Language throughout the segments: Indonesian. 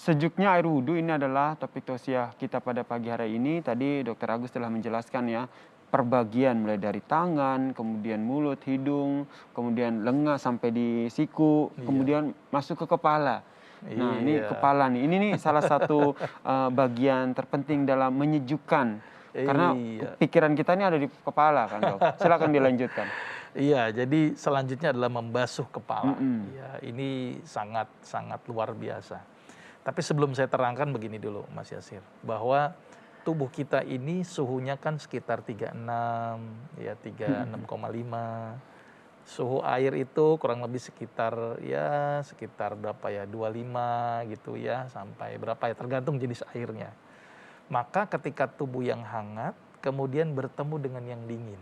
Sejuknya air wudhu ini adalah topik tausiah kita pada pagi hari ini. Tadi Dokter Agus telah menjelaskan ya, perbagian mulai dari tangan, kemudian mulut, hidung, kemudian lengan sampai di siku, Iya. kemudian masuk ke kepala. Nah, ini Iya. kepala nih. Ini nih salah satu bagian terpenting dalam menyejukkan. Karena Iya. pikiran kita ini ada di kepala kan, Dok. Silakan dilanjutkan. Iya, jadi selanjutnya adalah membasuh kepala. Mm-mm. Ya, ini sangat sangat luar biasa. Tapi sebelum saya terangkan begini dulu, Mas Yasir, bahwa tubuh kita ini suhunya kan sekitar 36, ya 36,5. Suhu air itu kurang lebih sekitar berapa ya, 25 gitu ya, sampai berapa ya, tergantung jenis airnya. Maka ketika tubuh yang hangat kemudian bertemu dengan yang dingin,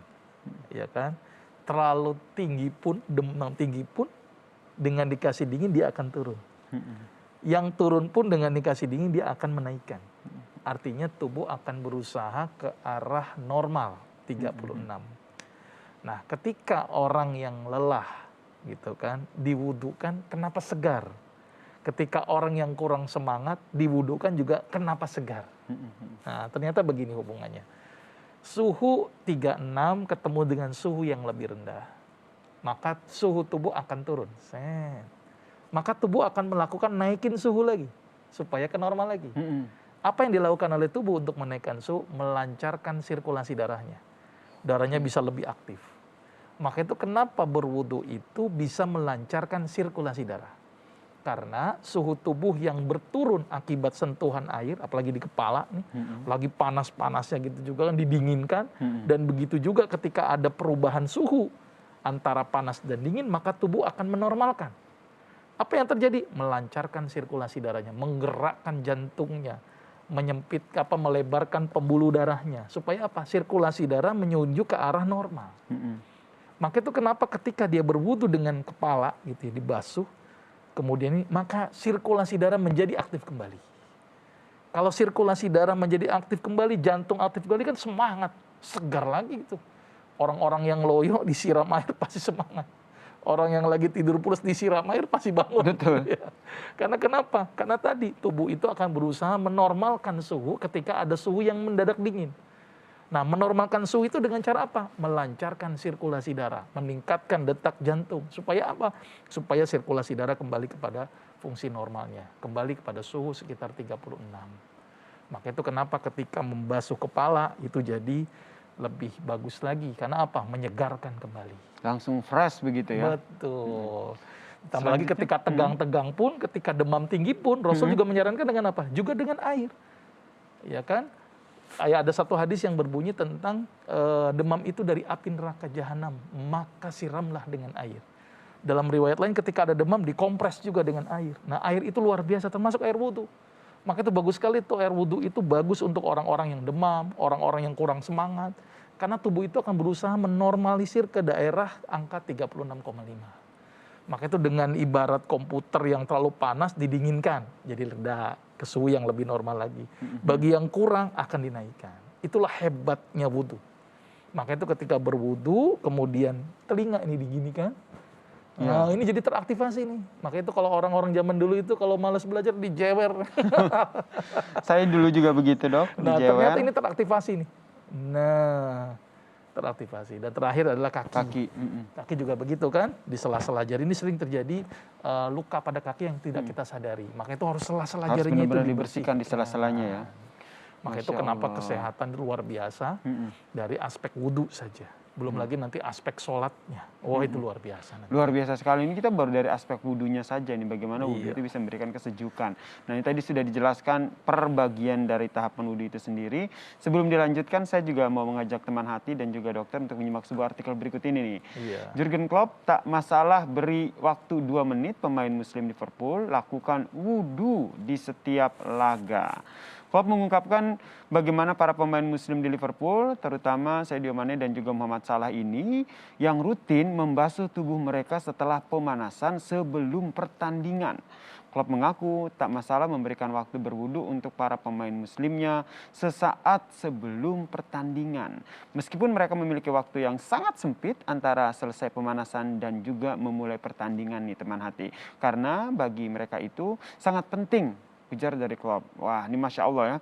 ya kan? Terlalu tinggi pun, demam tinggi pun dengan dikasih dingin dia akan turun. Yang turun pun dengan dikasih dingin dia akan menaikkan. Artinya tubuh akan berusaha ke arah normal 36. Nah, ketika orang yang lelah gitu kan diwudukan, kenapa segar? Ketika orang yang kurang semangat diwudukan juga kenapa segar? Nah, ternyata begini hubungannya. Suhu 36 ketemu dengan suhu yang lebih rendah, maka suhu tubuh akan turun. Maka tubuh akan melakukan naikin suhu lagi supaya ke normal lagi. Apa yang dilakukan oleh tubuh untuk menaikkan suhu? Melancarkan sirkulasi darahnya. Darahnya bisa lebih aktif. Maka itu kenapa berwudu itu bisa melancarkan sirkulasi darah. Karena suhu tubuh yang berturun akibat sentuhan air, apalagi di kepala nih, lagi panas-panasnya gitu juga kan, didinginkan, dan begitu juga ketika ada perubahan suhu antara panas dan dingin, maka tubuh akan menormalkan. Apa yang terjadi? Melancarkan sirkulasi darahnya, menggerakkan jantungnya, melebarkan pembuluh darahnya, supaya apa? Sirkulasi darah menuju ke arah normal. Maka itu kenapa ketika dia berwudu dengan kepala gitu ya, dibasuh, kemudian ini, maka sirkulasi darah menjadi aktif kembali. Kalau sirkulasi darah menjadi aktif kembali, jantung aktif kembali, kan semangat, segar lagi gitu. Orang-orang yang loyo disiram air pasti semangat. Orang yang lagi tidur pulas disiram air pasti bangun. Betul. Ya. Karena kenapa? Karena tadi tubuh itu akan berusaha menormalkan suhu ketika ada suhu yang mendadak dingin. Nah, menormalkan suhu itu dengan cara apa? Melancarkan sirkulasi darah, meningkatkan detak jantung. Supaya apa? Supaya sirkulasi darah kembali kepada fungsi normalnya, kembali kepada suhu sekitar 36. Maka itu kenapa ketika membasuh kepala itu jadi lebih bagus lagi. Karena apa? Menyegarkan kembali. Langsung fresh begitu ya. Betul. Tambah lagi ketika tegang-tegang pun, ketika demam tinggi pun, Rasul juga menyarankan dengan apa? Juga dengan air. Ya kan? Ada satu hadis yang berbunyi tentang demam itu dari api neraka jahanam, maka siramlah dengan air. Dalam riwayat lain ketika ada demam dikompres juga dengan air. Nah, air itu luar biasa, termasuk air wudhu. Maka itu bagus sekali tuh, air wudhu itu bagus untuk orang-orang yang demam, orang-orang yang kurang semangat. Karena tubuh itu akan berusaha menormalisir ke daerah angka 36,5. Maka itu dengan ibarat komputer yang terlalu panas didinginkan, jadi reda ke suhu yang lebih normal lagi. Bagi yang kurang akan dinaikkan. Itulah hebatnya wudhu. Maka itu ketika berwudhu, kemudian telinga ini diginikan. Nah, ini jadi teraktivasi nih. Maka itu kalau orang-orang zaman dulu itu kalau malas belajar dijewer. Saya dulu juga begitu, Dok. Nah, dijewer. ternyata ini teraktivasi nih. Nah, teraktivasi. Dan terakhir adalah kaki. Kaki juga begitu kan, di sela-sela jari ini sering terjadi luka pada kaki yang tidak kita sadari. Maka itu harus sela-sela jarinya itu dibersihkan di sela-selanya ya. Maka itu kenapa kesehatan luar biasa dari aspek wudhu saja. Belum lagi nanti aspek sholatnya. Itu luar biasa. Nanti. Luar biasa sekali. Ini kita baru dari aspek wudhunya saja nih, bagaimana wudhu itu bisa memberikan kesejukan. Nah, ini tadi sudah dijelaskan per bagian dari tahapan wudhu itu sendiri. Sebelum dilanjutkan, saya juga mau mengajak teman hati dan juga dokter untuk menyimak sebuah artikel berikut ini nih. Jurgen Klopp, tak masalah beri waktu 2 menit pemain muslim Liverpool lakukan wudhu di setiap laga. Klopp mengungkapkan bagaimana para pemain muslim di Liverpool, terutama Sadio Mane dan juga Muhammad Salah ini, yang rutin membasuh tubuh mereka setelah pemanasan sebelum pertandingan. Klopp mengaku tak masalah memberikan waktu berwudu untuk para pemain muslimnya sesaat sebelum pertandingan. Meskipun mereka memiliki waktu yang sangat sempit antara selesai pemanasan dan juga memulai pertandingan nih teman hati. Karena bagi mereka itu sangat penting ujar dari klub. Wah, ini Masya Allah ya.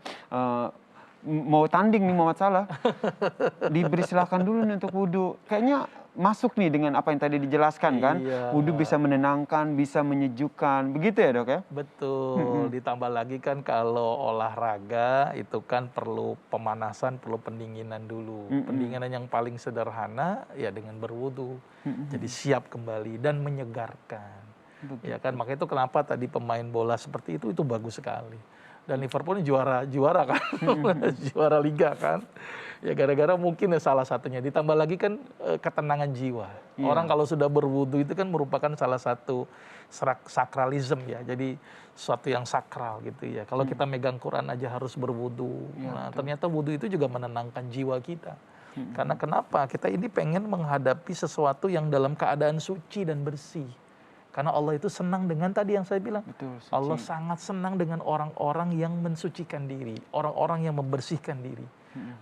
Mau tanding nih Muhammad Salah, diberi silakan dulu nih untuk wudhu. Kayaknya masuk nih dengan apa yang tadi dijelaskan kan. Iya. Wudhu bisa menenangkan, bisa menyejukkan. Begitu ya dok ya? Betul, ditambah lagi kan kalau olahraga itu kan perlu pemanasan, perlu pendinginan dulu. Pendinginan yang paling sederhana ya dengan berwudu. Jadi siap kembali dan menyegarkan. Ya kan, makanya itu kenapa tadi pemain bola seperti itu bagus sekali. Dan Liverpool ini juara kan, juara liga kan. Ya gara-gara mungkin ya salah satunya. Ditambah lagi kan ketenangan jiwa. Iya. Orang kalau sudah berwudu itu kan merupakan salah satu sakralism ya. Jadi sesuatu yang sakral gitu ya. Kalau kita megang Quran aja harus berwudu. Nah, ternyata wudu itu juga menenangkan jiwa kita. Karena kenapa? Kita ini pengen menghadapi sesuatu yang dalam keadaan suci dan bersih. Karena Allah itu senang dengan tadi yang saya bilang. Betul, suci. Allah sangat senang dengan orang-orang yang mensucikan diri, orang-orang yang membersihkan diri.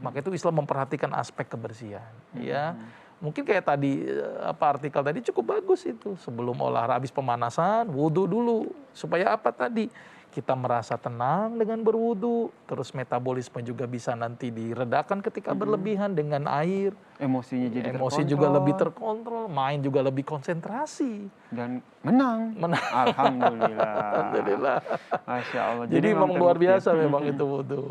Maka itu Islam memperhatikan aspek kebersihan. Ya, mungkin kayak tadi artikel tadi cukup bagus itu. Sebelum olahraga, habis pemanasan, wudhu dulu. Supaya apa tadi? Kita merasa tenang dengan berwudu, terus metabolisme juga bisa nanti diredakan ketika berlebihan dengan air. Emosinya jadi Emosi juga lebih terkontrol, main juga lebih konsentrasi. dan menang. Alhamdulillah. Alhamdulillah. Masya Allah. Jadi memang luar terbukti. biasa memang itu wudu.